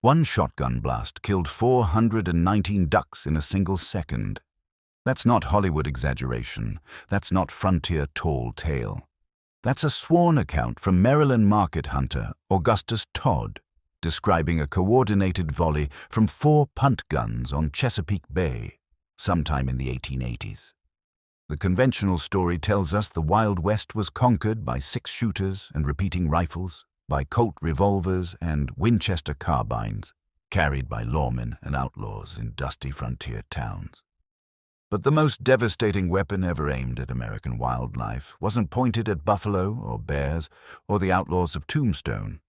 One shotgun blast killed 419 ducks in a single second. That's not Hollywood exaggeration. That's not frontier tall tale. That's a sworn account from Maryland market hunter Augustus Todd, describing a coordinated volley from 4 punt guns on Chesapeake Bay, sometime in the 1880s. The conventional story tells us the Wild West was conquered by 6-shooters and repeating rifles, by Colt revolvers and Winchester carbines, carried by lawmen and outlaws in dusty frontier towns. But the most devastating weapon ever aimed at American wildlife wasn't pointed at buffalo or bears or the outlaws of Tombstone.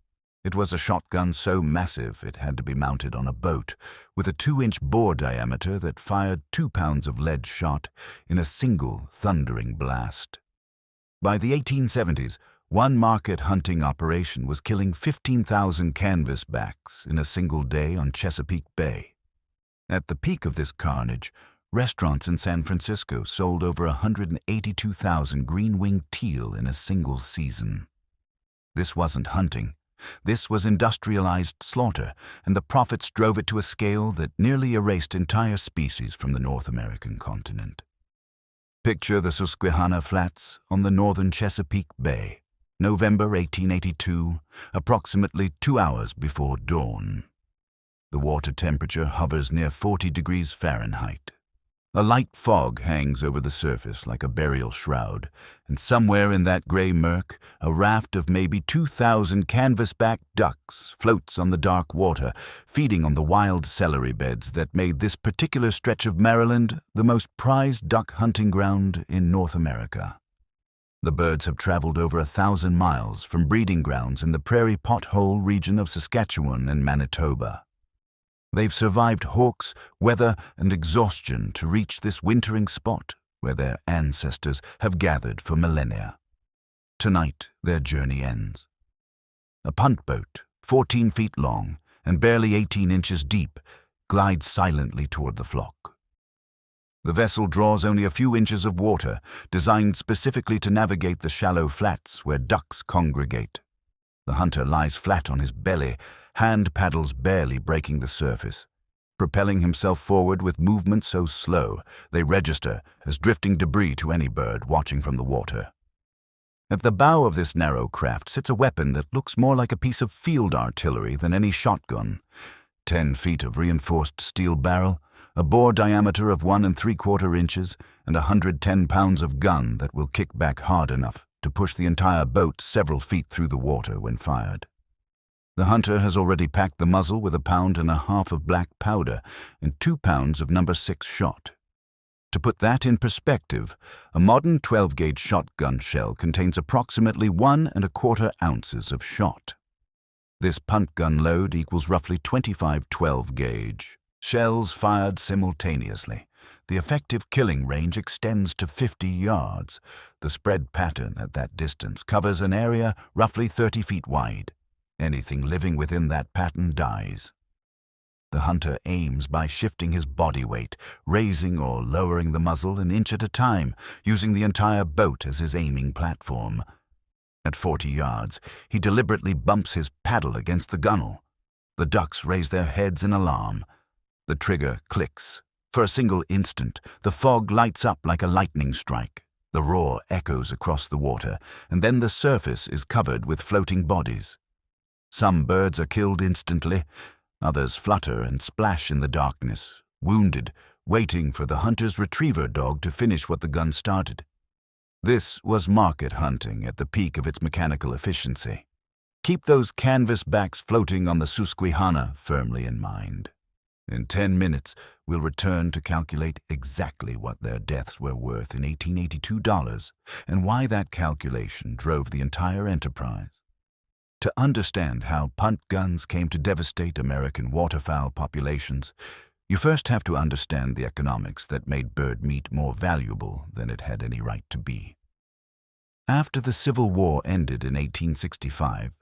It was a shotgun so massive it had to be mounted on a boat, with a 2-inch bore diameter that fired 2 pounds of lead shot in a single thundering blast. By the 1870s, one market hunting operation was killing 15,000 canvasbacks in a single day on Chesapeake Bay. At the peak of this carnage, restaurants in San Francisco sold over 182,000 green-winged teal in a single season. This wasn't hunting. This was industrialized slaughter, and the profits drove it to a scale that nearly erased entire species from the North American continent. Picture the Susquehanna Flats on the northern Chesapeake Bay, November 1882, approximately 2 hours before dawn. The water temperature hovers near 40 degrees Fahrenheit. A light fog hangs over the surface like a burial shroud, and somewhere in that gray murk, a raft of maybe 2,000 canvasback ducks floats on the dark water, feeding on the wild celery beds that made this particular stretch of Maryland the most prized duck hunting ground in North America. The birds have traveled over 1,000 miles from breeding grounds in the prairie pothole region of Saskatchewan and Manitoba. They've survived hawks, weather, and exhaustion to reach this wintering spot where their ancestors have gathered for millennia. Tonight, their journey ends. A punt boat, 14 feet long and barely 18 inches deep, glides silently toward the flock. The vessel draws only a few inches of water, designed specifically to navigate the shallow flats where ducks congregate. The hunter lies flat on his belly, hand paddles barely breaking the surface, propelling himself forward with movements so slow they register as drifting debris to any bird watching from the water. At the bow of this narrow craft sits a weapon that looks more like a piece of field artillery than any shotgun. 10 feet of reinforced steel barrel, a bore diameter of 1 3/4 inches, and 110 pounds of gun that will kick back hard enough to push the entire boat several feet through the water when fired. The hunter has already packed the muzzle with 1.5 pounds of black powder and 2 pounds of number 6 shot. To put that in perspective, a modern 12-gauge shotgun shell contains approximately 1 1/4 ounces of shot. This punt gun load equals roughly 25 12-gauge. Shells fired simultaneously. The effective killing range extends to 50 yards. The spread pattern at that distance covers an area roughly 30 feet wide. Anything living within that pattern dies. The hunter aims by shifting his body weight, raising or lowering the muzzle an inch at a time, using the entire boat as his aiming platform. At 40 yards, he deliberately bumps his paddle against the gunwale. The ducks raise their heads in alarm. The trigger clicks. For a single instant, the fog lights up like a lightning strike. The roar echoes across the water, and then the surface is covered with floating bodies. Some birds are killed instantly. Others flutter and splash in the darkness, wounded, waiting for the hunter's retriever dog to finish what the gun started. This was market hunting at the peak of its mechanical efficiency. Keep those canvasbacks floating on the Susquehanna firmly in mind. In 10 minutes, we'll return to calculate exactly what their deaths were worth in 1882 dollars and why that calculation drove the entire enterprise. To understand how punt guns came to devastate American waterfowl populations, you first have to understand the economics that made bird meat more valuable than it had any right to be. After the Civil War ended in 1865,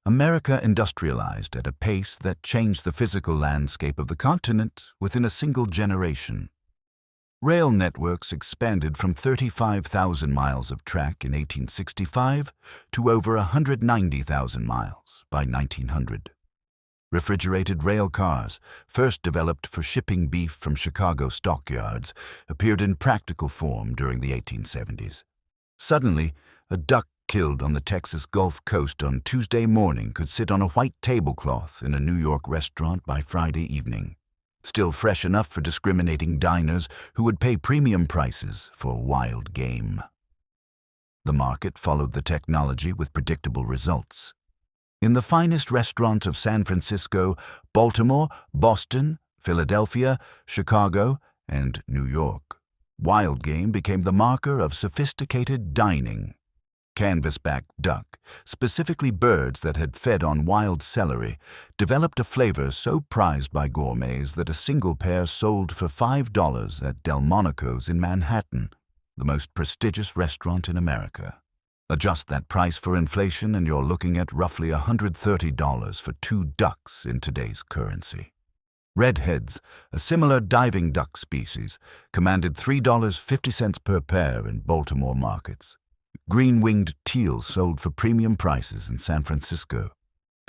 America industrialized at a pace that changed the physical landscape of the continent within a single generation. Rail networks expanded from 35,000 miles of track in 1865 to over 190,000 miles by 1900. Refrigerated rail cars, first developed for shipping beef from Chicago stockyards, appeared in practical form during the 1870s. Suddenly, a duck killed on the Texas Gulf Coast on Tuesday morning could sit on a white tablecloth in a New York restaurant by Friday evening, still fresh enough for discriminating diners who would pay premium prices for wild game. The market followed the technology with predictable results. In the finest restaurants of San Francisco, Baltimore, Boston, Philadelphia, Chicago, and New York, wild game became the marker of sophisticated dining. Canvasback duck, specifically birds that had fed on wild celery, developed a flavor so prized by gourmets that a single pair sold for $5 at Delmonico's in Manhattan, the most prestigious restaurant in America. Adjust that price for inflation and you're looking at roughly $130 for 2 ducks in today's currency. Redheads, a similar diving duck species, commanded $3.50 per pair in Baltimore markets. Green-winged teals sold for premium prices in San Francisco.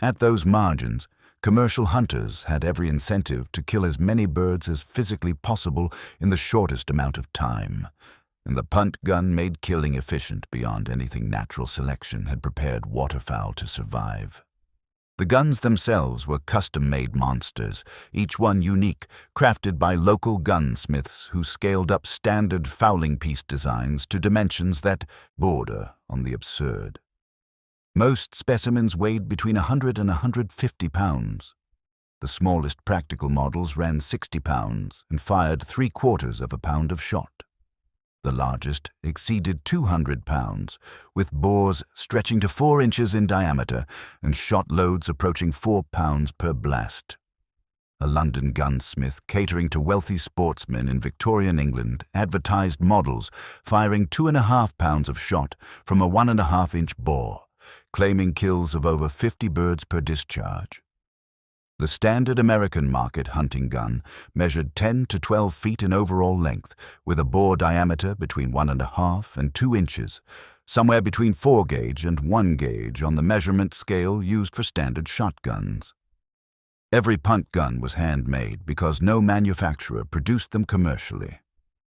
At those margins, commercial hunters had every incentive to kill as many birds as physically possible in the shortest amount of time, and the punt gun made killing efficient beyond anything natural selection had prepared waterfowl to survive. The guns themselves were custom-made monsters, each one unique, crafted by local gunsmiths who scaled up standard fowling piece designs to dimensions that border on the absurd. Most specimens weighed between 100 and 150 pounds. The smallest practical models ran 60 pounds and fired 3/4 of a pound of shot. The largest exceeded 200 pounds, with bores stretching to 4 inches in diameter and shot loads approaching 4 pounds per blast. A London gunsmith catering to wealthy sportsmen in Victorian England advertised models firing 2.5 pounds of shot from a 1.5-inch bore, claiming kills of over 50 birds per discharge. The standard American market hunting gun measured 10 to 12 feet in overall length, with a bore diameter between 1.5 and 2 inches, somewhere between 4 gauge and 1 gauge on the measurement scale used for standard shotguns. Every punt gun was handmade because no manufacturer produced them commercially.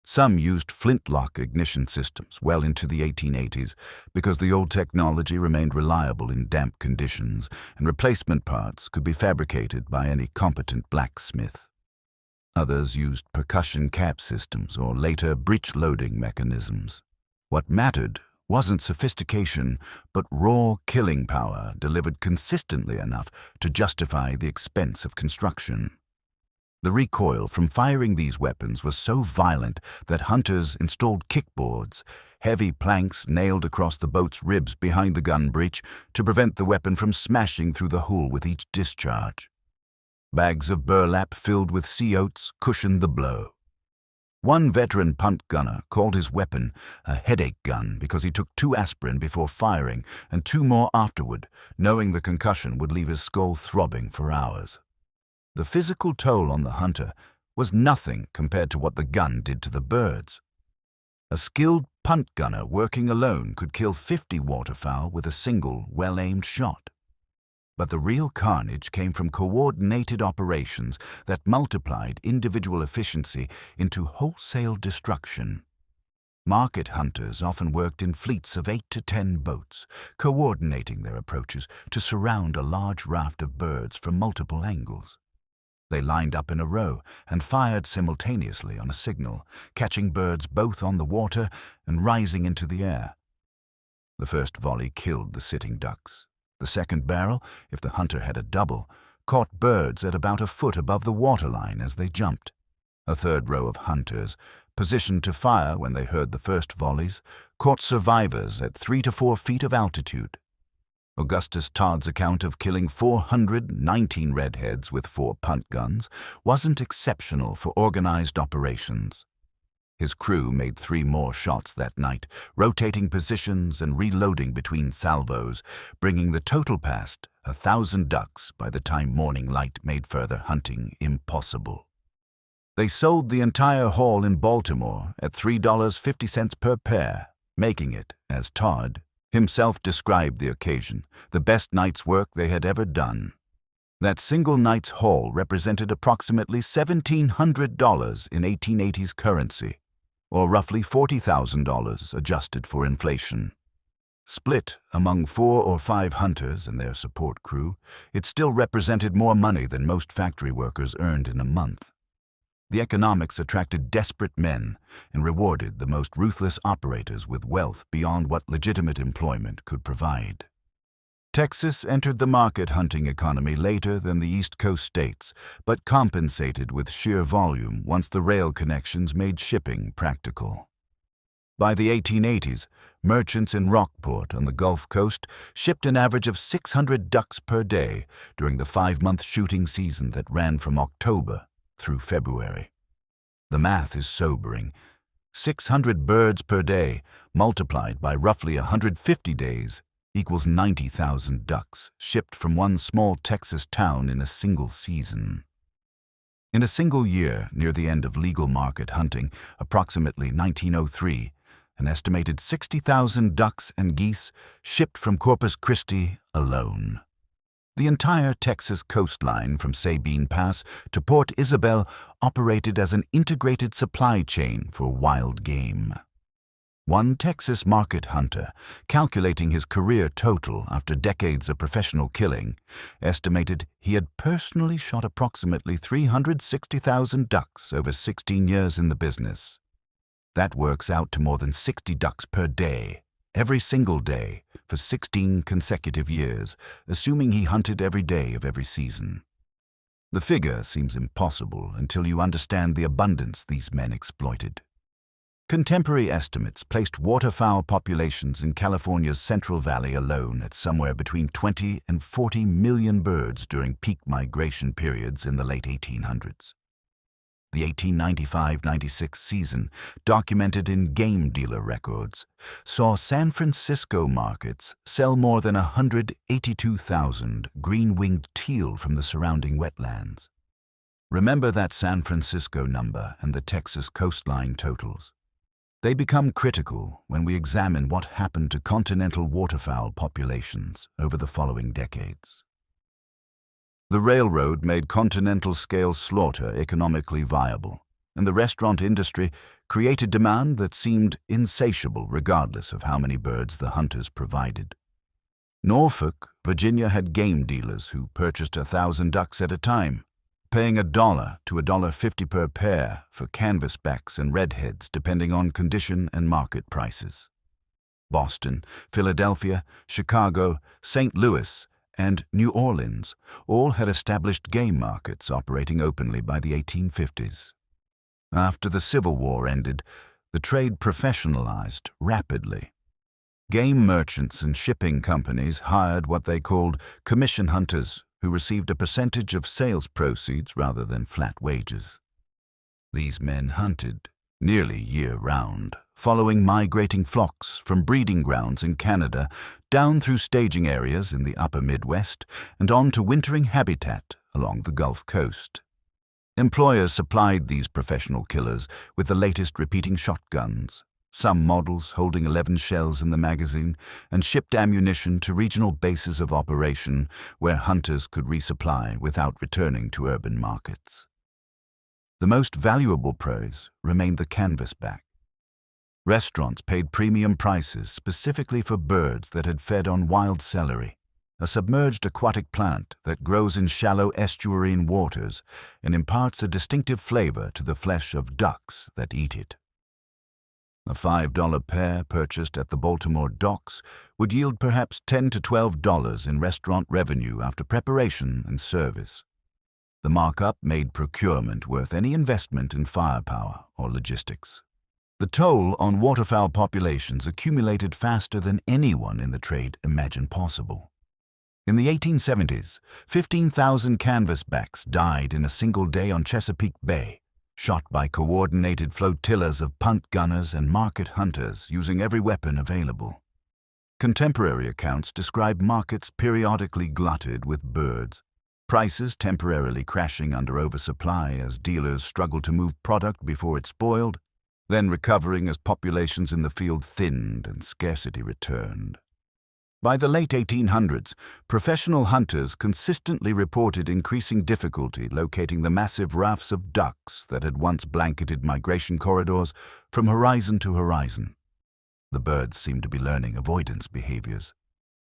Some used flintlock ignition systems well into the 1880s because the old technology remained reliable in damp conditions and replacement parts could be fabricated by any competent blacksmith. Others used percussion cap systems or later breech-loading mechanisms. What mattered wasn't sophistication, but raw killing power delivered consistently enough to justify the expense of construction. The recoil from firing these weapons was so violent that hunters installed kickboards, heavy planks nailed across the boat's ribs behind the gun breech to prevent the weapon from smashing through the hull with each discharge. Bags of burlap filled with sea oats cushioned the blow. One veteran punt gunner called his weapon a headache gun because he took 2 aspirin before firing and 2 more afterward, knowing the concussion would leave his skull throbbing for hours. The physical toll on the hunter was nothing compared to what the gun did to the birds. A skilled punt gunner working alone could kill 50 waterfowl with a single, well-aimed shot. But the real carnage came from coordinated operations that multiplied individual efficiency into wholesale destruction. Market hunters often worked in fleets of 8 to 10 boats, coordinating their approaches to surround a large raft of birds from multiple angles. They lined up in a row and fired simultaneously on a signal, catching birds both on the water and rising into the air. The first volley killed the sitting ducks. The second barrel, if the hunter had a double, caught birds at about a foot above the waterline as they jumped. A third row of hunters, positioned to fire when they heard the first volleys, caught survivors at 3 to 4 feet of altitude. Augustus Todd's account of killing 419 redheads with 4 punt guns wasn't exceptional for organized operations. His crew made 3 more shots that night, rotating positions and reloading between salvos, bringing the total past 1,000 ducks by the time morning light made further hunting impossible. They sold the entire haul in Baltimore at $3.50 per pair, making it, as Todd himself described the occasion, the best night's work they had ever done. That single night's haul represented approximately $1,700 in 1880s currency, or roughly $40,000 adjusted for inflation. Split among 4 or 5 hunters and their support crew, it still represented more money than most factory workers earned in a month. The economics attracted desperate men and rewarded the most ruthless operators with wealth beyond what legitimate employment could provide. Texas entered the market hunting economy later than the East Coast states, but compensated with sheer volume once the rail connections made shipping practical. By the 1880s, merchants in Rockport on the Gulf Coast shipped an average of 600 ducks per day during the 5-month shooting season that ran from October through February. The math is sobering. 600 birds per day, multiplied by roughly 150 days, equals 90,000 ducks shipped from one small Texas town in a single season. In a single year, near the end of legal market hunting, approximately 1903, an estimated 60,000 ducks and geese shipped from Corpus Christi alone. The entire Texas coastline from Sabine Pass to Port Isabel operated as an integrated supply chain for wild game. One Texas market hunter, calculating his career total after decades of professional killing, estimated he had personally shot approximately 360,000 ducks over 16 years in the business. That works out to more than 60 ducks per day, every single day, for 16 consecutive years, assuming he hunted every day of every season. The figure seems impossible until you understand the abundance these men exploited. Contemporary estimates placed waterfowl populations in California's Central Valley alone at somewhere between 20 and 40 million birds during peak migration periods in the late 1800s. The 1895-96 season, documented in game dealer records, saw San Francisco markets sell more than 182,000 green-winged teal from the surrounding wetlands. Remember that San Francisco number and the Texas coastline totals. They become critical when we examine what happened to continental waterfowl populations over the following decades. The railroad made continental-scale slaughter economically viable, and the restaurant industry created demand that seemed insatiable regardless of how many birds the hunters provided. Norfolk, Virginia had game dealers who purchased 1,000 ducks at a time, paying $1 to $1.50 per pair for canvasbacks and redheads depending on condition and market prices. Boston, Philadelphia, Chicago, St. Louis, and New Orleans all had established game markets operating openly by the 1850s. After the Civil War ended, the trade professionalized rapidly. Game merchants and shipping companies hired what they called commission hunters, who received a percentage of sales proceeds rather than flat wages. These men hunted nearly year-round, following migrating flocks from breeding grounds in Canada down through staging areas in the upper Midwest and on to wintering habitat along the Gulf Coast. Employers supplied these professional killers with the latest repeating shotguns, some models holding 11 shells in the magazine, and shipped ammunition to regional bases of operation where hunters could resupply without returning to urban markets. The most valuable prey remained the canvasback. Restaurants paid premium prices specifically for birds that had fed on wild celery, a submerged aquatic plant that grows in shallow estuarine waters and imparts a distinctive flavor to the flesh of ducks that eat it. A $5 pair purchased at the Baltimore docks would yield perhaps $10 to $12 in restaurant revenue after preparation and service. The markup made procurement worth any investment in firepower or logistics. The toll on waterfowl populations accumulated faster than anyone in the trade imagined possible. In the 1870s, 15,000 canvasbacks died in a single day on Chesapeake Bay, shot by coordinated flotillas of punt gunners and market hunters using every weapon available. Contemporary accounts describe markets periodically glutted with birds, prices temporarily crashing under oversupply as dealers struggled to move product before it spoiled, then recovering as populations in the field thinned and scarcity returned. By the late 1800s, professional hunters consistently reported increasing difficulty locating the massive rafts of ducks that had once blanketed migration corridors from horizon to horizon. The birds seemed to be learning avoidance behaviors,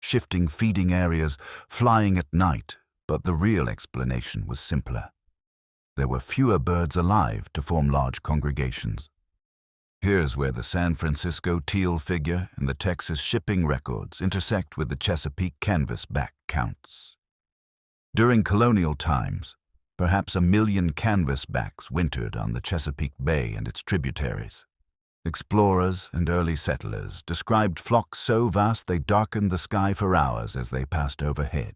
shifting feeding areas, flying at night, but the real explanation was simpler. There were fewer birds alive to form large congregations. Here's where the San Francisco teal figure and the Texas shipping records intersect with the Chesapeake canvasback counts. During colonial times, perhaps 1 million canvasbacks wintered on the Chesapeake Bay and its tributaries. Explorers and early settlers described flocks so vast they darkened the sky for hours as they passed overhead.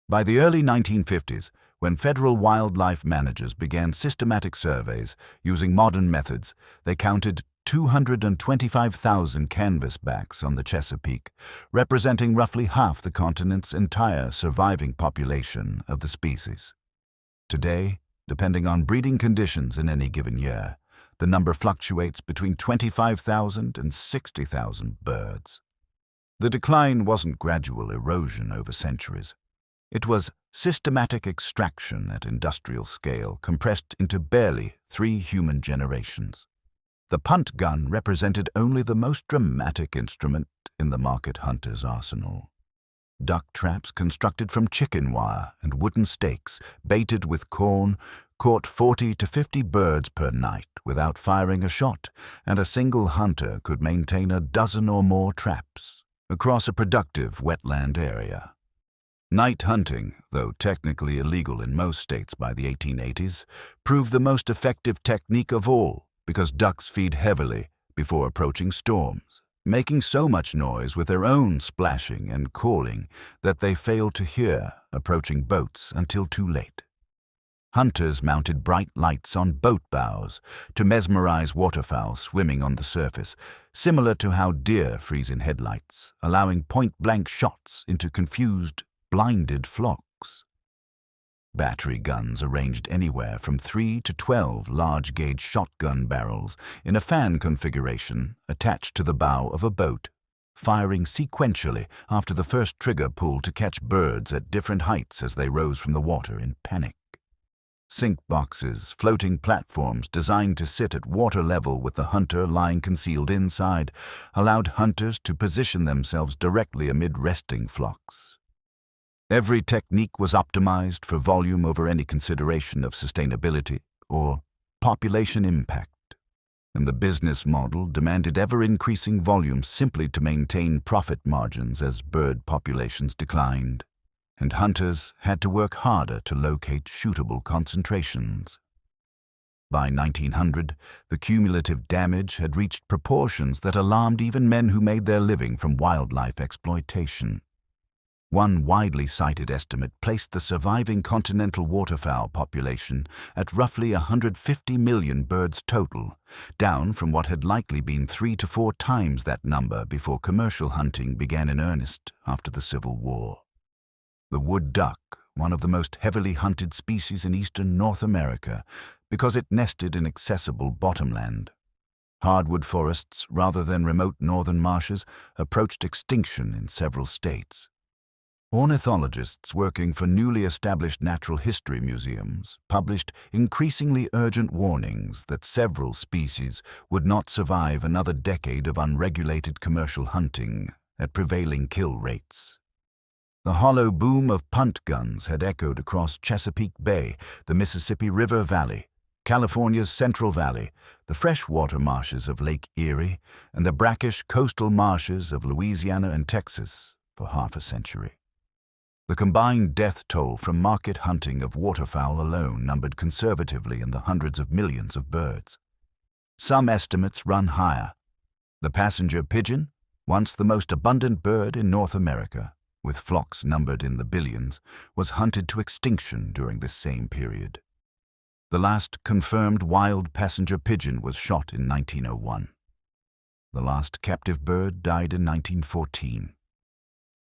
By the early 1950s, when federal wildlife managers began systematic surveys using modern methods, they counted 225,000 canvasbacks on the Chesapeake, representing roughly half the continent's entire surviving population of the species. Today, depending on breeding conditions in any given year, the number fluctuates between 25,000 and 60,000 birds. The decline wasn't gradual erosion over centuries. It was systematic extraction at industrial scale, compressed into barely 3 human generations. The punt gun represented only the most dramatic instrument in the market hunter's arsenal. Duck traps constructed from chicken wire and wooden stakes, baited with corn, caught 40 to 50 birds per night without firing a shot, and a single hunter could maintain a dozen or more traps across a productive wetland area. Night hunting, though technically illegal in most states by the 1880s, proved the most effective technique of all because ducks feed heavily before approaching storms, making so much noise with their own splashing and calling that they failed to hear approaching boats until too late. Hunters mounted bright lights on boat bows to mesmerize waterfowl swimming on the surface, similar to how deer freeze in headlights, allowing point-blank shots into confused, blinded flocks. Battery guns arranged anywhere from 3 to 12 large-gauge shotgun barrels in a fan configuration attached to the bow of a boat, firing sequentially after the first trigger pull to catch birds at different heights as they rose from the water in panic. Sink boxes, floating platforms designed to sit at water level with the hunter lying concealed inside, allowed hunters to position themselves directly amid resting flocks. Every technique was optimized for volume over any consideration of sustainability or population impact, and the business model demanded ever-increasing volume simply to maintain profit margins as bird populations declined, and hunters had to work harder to locate shootable concentrations. By 1900, the cumulative damage had reached proportions that alarmed even men who made their living from wildlife exploitation. One widely cited estimate placed the surviving continental waterfowl population at roughly 150 million birds total, down from what had likely been 3 to 4 times that number before commercial hunting began in earnest after the Civil War. The wood duck, one of the most heavily hunted species in eastern North America, because it nested in accessible bottomland. Hardwood forests, rather than remote northern marshes, approached extinction in several states. Ornithologists working for newly established natural history museums published increasingly urgent warnings that several species would not survive another decade of unregulated commercial hunting at prevailing kill rates. The hollow boom of punt guns had echoed across Chesapeake Bay, the Mississippi River Valley, California's Central Valley, the freshwater marshes of Lake Erie, and the brackish coastal marshes of Louisiana and Texas for half a century. The combined death toll from market hunting of waterfowl alone numbered conservatively in the hundreds of millions of birds. Some estimates run higher. The passenger pigeon, once the most abundant bird in North America, with flocks numbered in the billions, was hunted to extinction during this same period. The last confirmed wild passenger pigeon was shot in 1901. The last captive bird died in 1914.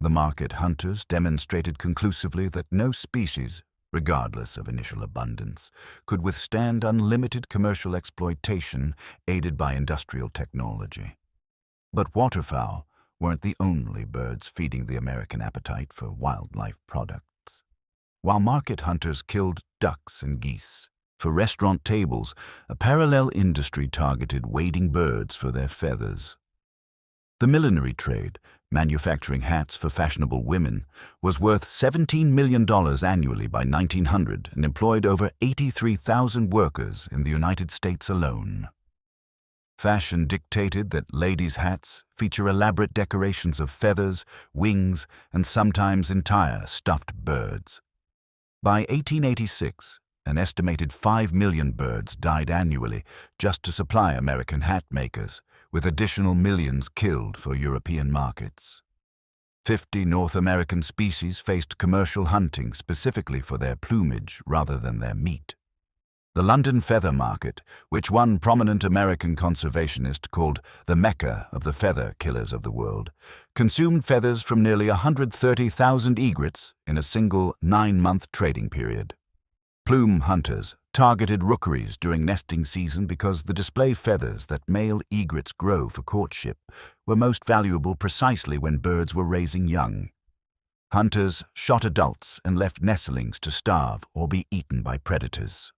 The market hunters demonstrated conclusively that no species, regardless of initial abundance, could withstand unlimited commercial exploitation aided by industrial technology. But waterfowl, weren't the only birds feeding the American appetite for wildlife products. While market hunters killed ducks and geese, for restaurant tables, a parallel industry targeted wading birds for their feathers. The millinery trade, manufacturing hats for fashionable women, was worth $17 million annually by 1900 and employed over 83,000 workers in the United States alone. Fashion dictated that ladies' hats feature elaborate decorations of feathers, wings, and sometimes entire stuffed birds. By 1886, an estimated 5 million birds died annually just to supply American hat makers, with additional millions killed for European markets. 50 North American species faced commercial hunting specifically for their plumage rather than their meat. The London feather market, which one prominent American conservationist called the Mecca of the feather killers of the world, consumed feathers from nearly 130,000 egrets in a single 9-month trading period. Plume hunters targeted rookeries during nesting season because the display feathers that male egrets grow for courtship were most valuable precisely when birds were raising young. Hunters shot adults and left nestlings to starve or be eaten by predators.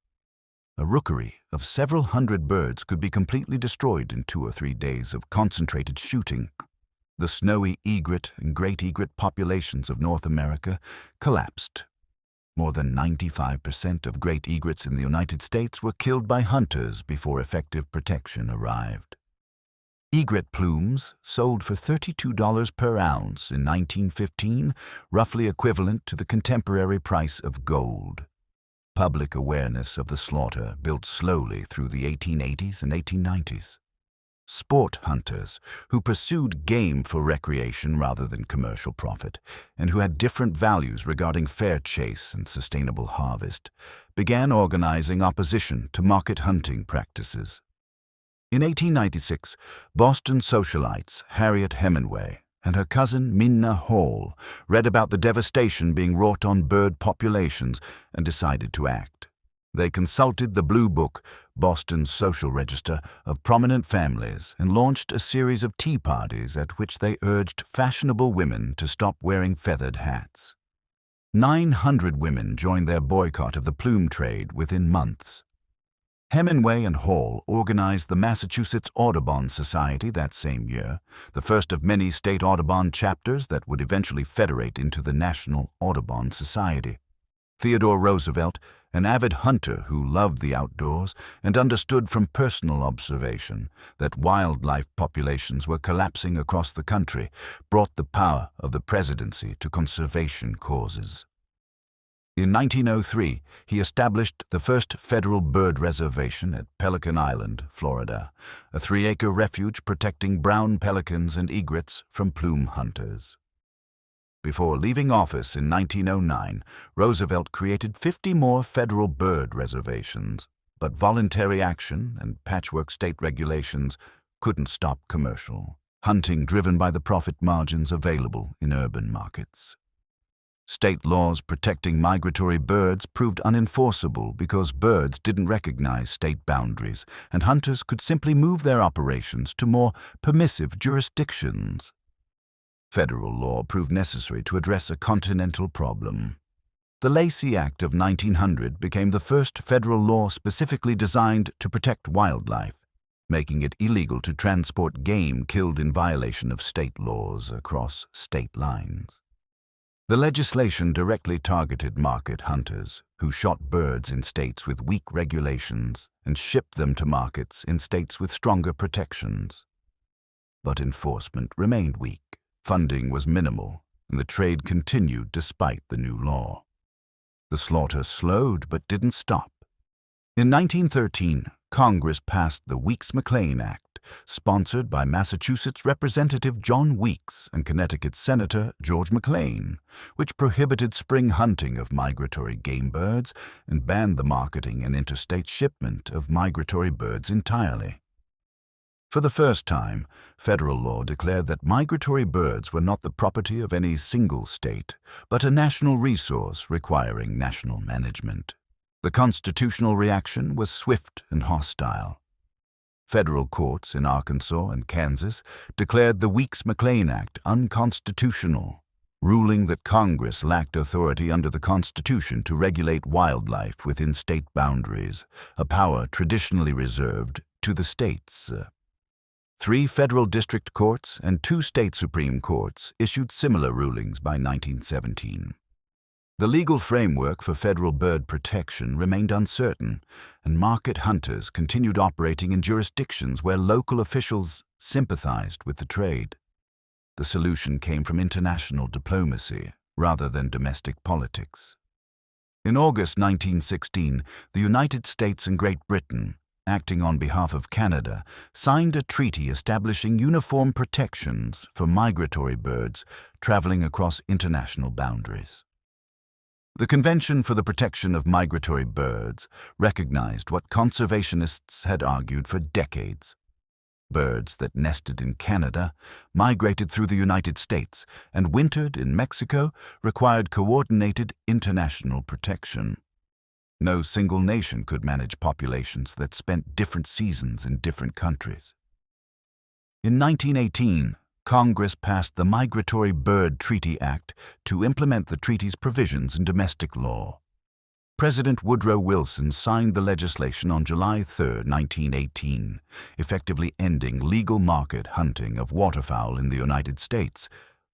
A rookery of several hundred birds could be completely destroyed in 2 or 3 days of concentrated shooting. The snowy egret and great egret populations of North America collapsed. More than 95% of great egrets in the United States were killed by hunters before effective protection arrived. Egret plumes sold for $32 per ounce in 1915, roughly equivalent to the contemporary price of gold. Public awareness of the slaughter built slowly through the 1880s and 1890s. Sport hunters, who pursued game for recreation rather than commercial profit, and who had different values regarding fair chase and sustainable harvest, began organizing opposition to market hunting practices. In 1896, Boston socialites Harriet Hemingway and her cousin Minna Hall read about the devastation being wrought on bird populations and decided to act. They consulted the Blue Book, Boston's social register of prominent families, and launched a series of tea parties at which they urged fashionable women to stop wearing feathered hats. 900 women joined their boycott of the plume trade within months. Hemingway and Hall organized the Massachusetts Audubon Society that same year, the first of many state Audubon chapters that would eventually federate into the National Audubon Society. Theodore Roosevelt, an avid hunter who loved the outdoors and understood from personal observation that wildlife populations were collapsing across the country, brought the power of the presidency to conservation causes. In 1903, he established the first federal bird reservation at Pelican Island, Florida, a 3-acre refuge protecting brown pelicans and egrets from plume hunters. Before leaving office in 1909, Roosevelt created 50 more federal bird reservations, but voluntary action and patchwork state regulations couldn't stop commercial hunting driven by the profit margins available in urban markets. State laws protecting migratory birds proved unenforceable because birds didn't recognize state boundaries, and hunters could simply move their operations to more permissive jurisdictions. Federal law proved necessary to address a continental problem. The Lacey Act of 1900 became the first federal law specifically designed to protect wildlife, making it illegal to transport game killed in violation of state laws across state lines. The legislation directly targeted market hunters who shot birds in states with weak regulations and shipped them to markets in states with stronger protections. But enforcement remained weak, funding was minimal, and the trade continued despite the new law. The slaughter slowed but didn't stop. In 1913, Congress passed the Weeks-McLean Act, sponsored by Massachusetts Representative John Weeks and Connecticut Senator George McLean, which prohibited spring hunting of migratory game birds and banned the marketing and interstate shipment of migratory birds entirely. For the first time, federal law declared that migratory birds were not the property of any single state, but a national resource requiring national management. The constitutional reaction was swift and hostile. Federal courts in Arkansas and Kansas declared the Weeks-McLean Act unconstitutional, ruling that Congress lacked authority under the Constitution to regulate wildlife within state boundaries, a power traditionally reserved to the states. 3 federal district courts and 2 state Supreme Courts issued similar rulings by 1917. The legal framework for federal bird protection remained uncertain, and market hunters continued operating in jurisdictions where local officials sympathized with the trade. The solution came from international diplomacy rather than domestic politics. In August 1916, the United States and Great Britain, acting on behalf of Canada, signed a treaty establishing uniform protections for migratory birds traveling across international boundaries. The Convention for the Protection of Migratory Birds recognized what conservationists had argued for decades. Birds that nested in Canada, migrated through the United States, and wintered in Mexico required coordinated international protection. No single nation could manage populations that spent different seasons in different countries. In 1918, Congress passed the Migratory Bird Treaty Act to implement the treaty's provisions in domestic law. President Woodrow Wilson signed the legislation on July 3, 1918, effectively ending legal market hunting of waterfowl in the United States.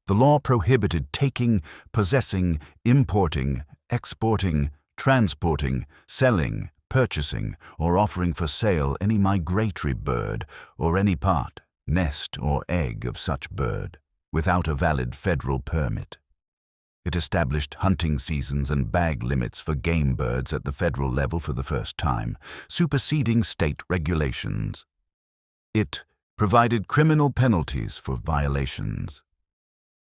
The law prohibited taking, possessing, importing, exporting, transporting, selling, purchasing, or offering for sale any migratory bird or any part, nest, or egg of such bird without a valid federal permit. It established hunting seasons and bag limits for game birds at the federal level for the first time, superseding state regulations. It provided criminal penalties for violations.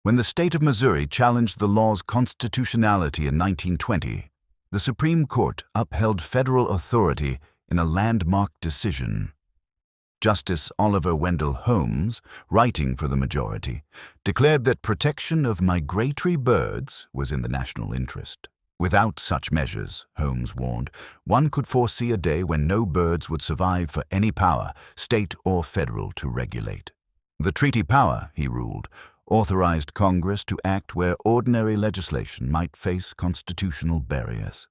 When the state of Missouri challenged the law's constitutionality in 1920, the Supreme Court upheld federal authority in a landmark decision. Justice Oliver Wendell Holmes, writing for the majority, declared that protection of migratory birds was in the national interest. Without such measures, Holmes warned, one could foresee a day when no birds would survive for any power, state or federal, to regulate. The treaty power, he ruled, authorized Congress to act where ordinary legislation might face constitutional barriers.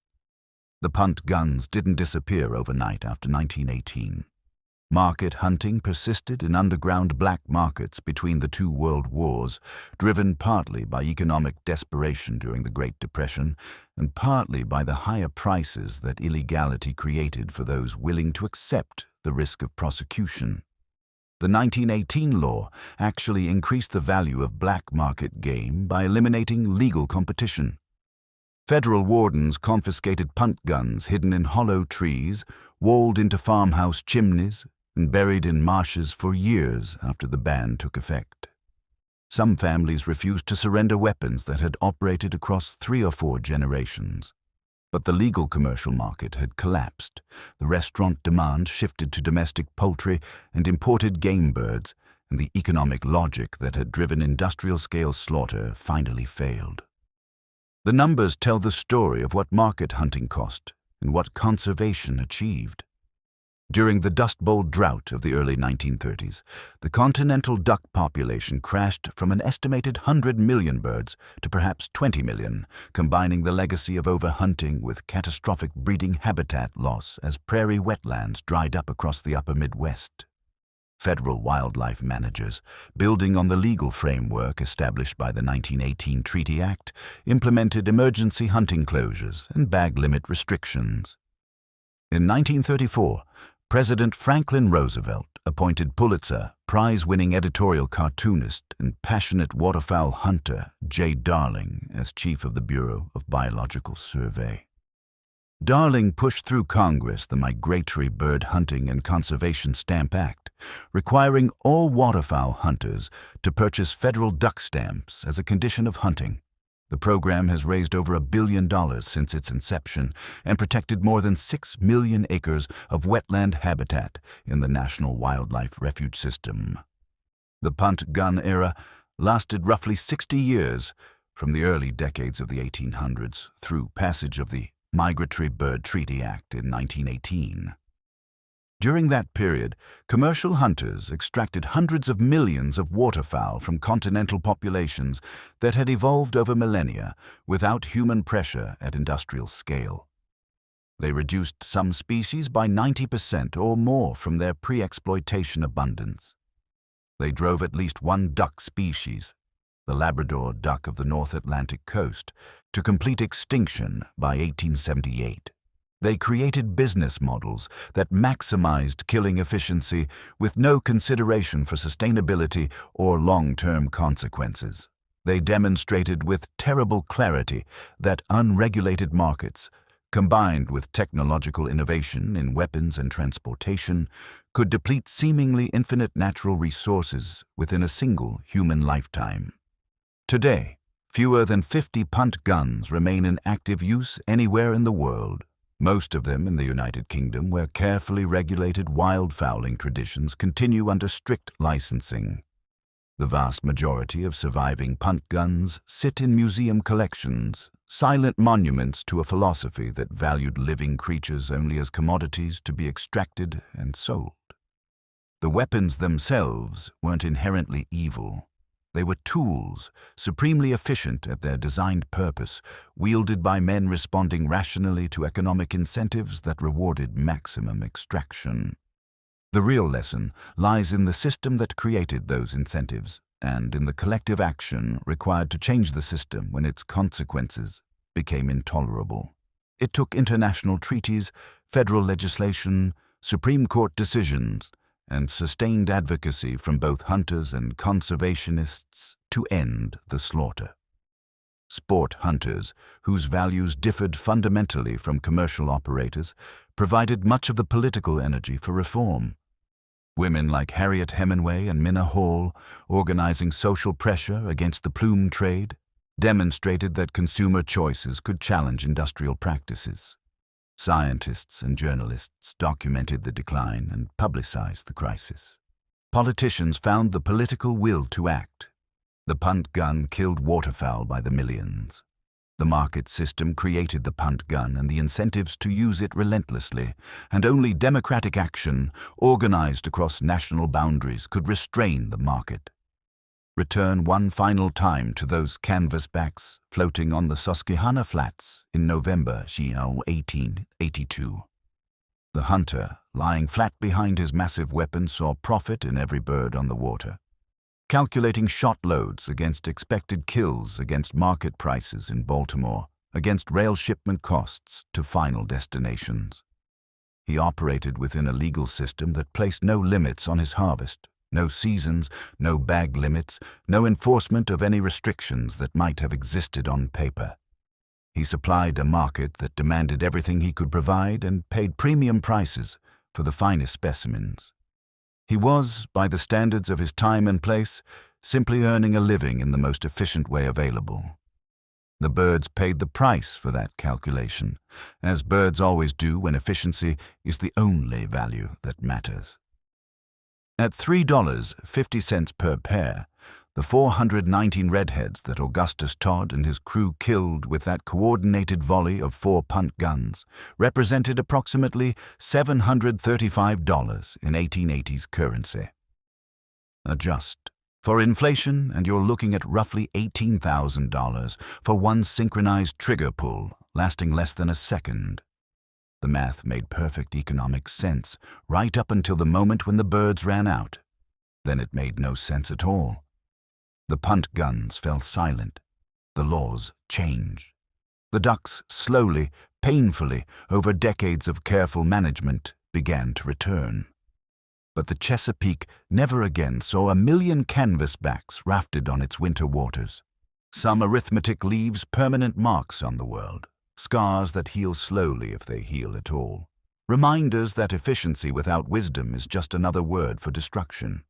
The punt guns didn't disappear overnight after 1918. Market hunting persisted in underground black markets between the 2 world wars, driven partly by economic desperation during the Great Depression and partly by the higher prices that illegality created for those willing to accept the risk of prosecution. The 1918 law actually increased the value of black market game by eliminating legal competition. Federal wardens confiscated punt guns hidden in hollow trees, walled into farmhouse chimneys, and buried in marshes for years after the ban took effect. Some families refused to surrender weapons that had operated across 3 or 4 generations. But the legal commercial market had collapsed. The restaurant demand shifted to domestic poultry and imported game birds, and the economic logic that had driven industrial-scale slaughter finally failed. The numbers tell the story of what market hunting cost and what conservation achieved. During the Dust Bowl drought of the early 1930s, the continental duck population crashed from an estimated 100 million birds to perhaps 20 million, combining the legacy of overhunting with catastrophic breeding habitat loss as prairie wetlands dried up across the upper Midwest. Federal wildlife managers, building on the legal framework established by the 1918 Treaty Act, implemented emergency hunting closures and bag limit restrictions. In 1934, President Franklin Roosevelt appointed Pulitzer Prize-winning editorial cartoonist and passionate waterfowl hunter J. Darling as chief of the Bureau of Biological Survey. Darling pushed through Congress the Migratory Bird Hunting and Conservation Stamp Act, requiring all waterfowl hunters to purchase federal duck stamps as a condition of hunting. The program has raised over $1 billion since its inception and protected more than 6 million acres of wetland habitat in the National Wildlife Refuge System. The punt gun era lasted roughly 60 years, from the early decades of the 1800s through passage of the Migratory Bird Treaty Act in 1918. During that period, commercial hunters extracted hundreds of millions of waterfowl from continental populations that had evolved over millennia without human pressure at industrial scale. They reduced some species by 90% or more from their pre-exploitation abundance. They drove at least one duck species, the Labrador duck of the North Atlantic coast, to complete extinction by 1878. They created business models that maximized killing efficiency with no consideration for sustainability or long-term consequences. They demonstrated with terrible clarity that unregulated markets, combined with technological innovation in weapons and transportation, could deplete seemingly infinite natural resources within a single human lifetime. Today, fewer than 50 punt guns remain in active use anywhere in the world. Most of them in the United Kingdom, where carefully regulated wildfowling traditions continue under strict licensing. The vast majority of surviving punt guns sit in museum collections, silent monuments to a philosophy that valued living creatures only as commodities to be extracted and sold. The weapons themselves weren't inherently evil. They were tools, supremely efficient at their designed purpose, wielded by men responding rationally to economic incentives that rewarded maximum extraction. The real lesson lies in the system that created those incentives, and in the collective action required to change the system when its consequences became intolerable. It took international treaties, federal legislation, Supreme Court decisions, and sustained advocacy from both hunters and conservationists to end the slaughter. Sport hunters, whose values differed fundamentally from commercial operators, provided much of the political energy for reform. Women like Harriet Hemingway and Minna Hall, organizing social pressure against the plume trade, demonstrated that consumer choices could challenge industrial practices. Scientists and journalists documented the decline and publicized the crisis. Politicians found the political will to act. The punt gun killed waterfowl by the millions. The market system created the punt gun and the incentives to use it relentlessly, and only democratic action, organized across national boundaries, could restrain the market. Return one final time to those canvasbacks floating on the Susquehanna Flats in November 1882. The hunter, lying flat behind his massive weapon, saw profit in every bird on the water, calculating shot loads against expected kills, against market prices in Baltimore, against rail shipment costs to final destinations. He operated within a legal system that placed no limits on his harvest. No seasons, no bag limits, no enforcement of any restrictions that might have existed on paper. He supplied a market that demanded everything he could provide and paid premium prices for the finest specimens. He was, by the standards of his time and place, simply earning a living in the most efficient way available. The birds paid the price for that calculation, as birds always do when efficiency is the only value that matters. At $3.50 per pair, the 419 redheads that Augustus Todd and his crew killed with that coordinated volley of 4 punt guns represented approximately $735 in 1880s currency. Adjust for inflation, and you're looking at roughly $18,000 for one synchronized trigger pull lasting less than a second. The math made perfect economic sense right up until the moment when the birds ran out. Then it made no sense at all. The punt guns fell silent. The laws changed. The ducks slowly, painfully, over decades of careful management, began to return. But the Chesapeake never again saw a million canvasbacks rafted on its winter waters. Some arithmetic leaves permanent marks on the world. Scars that heal slowly if they heal at all. Reminders that efficiency without wisdom is just another word for destruction.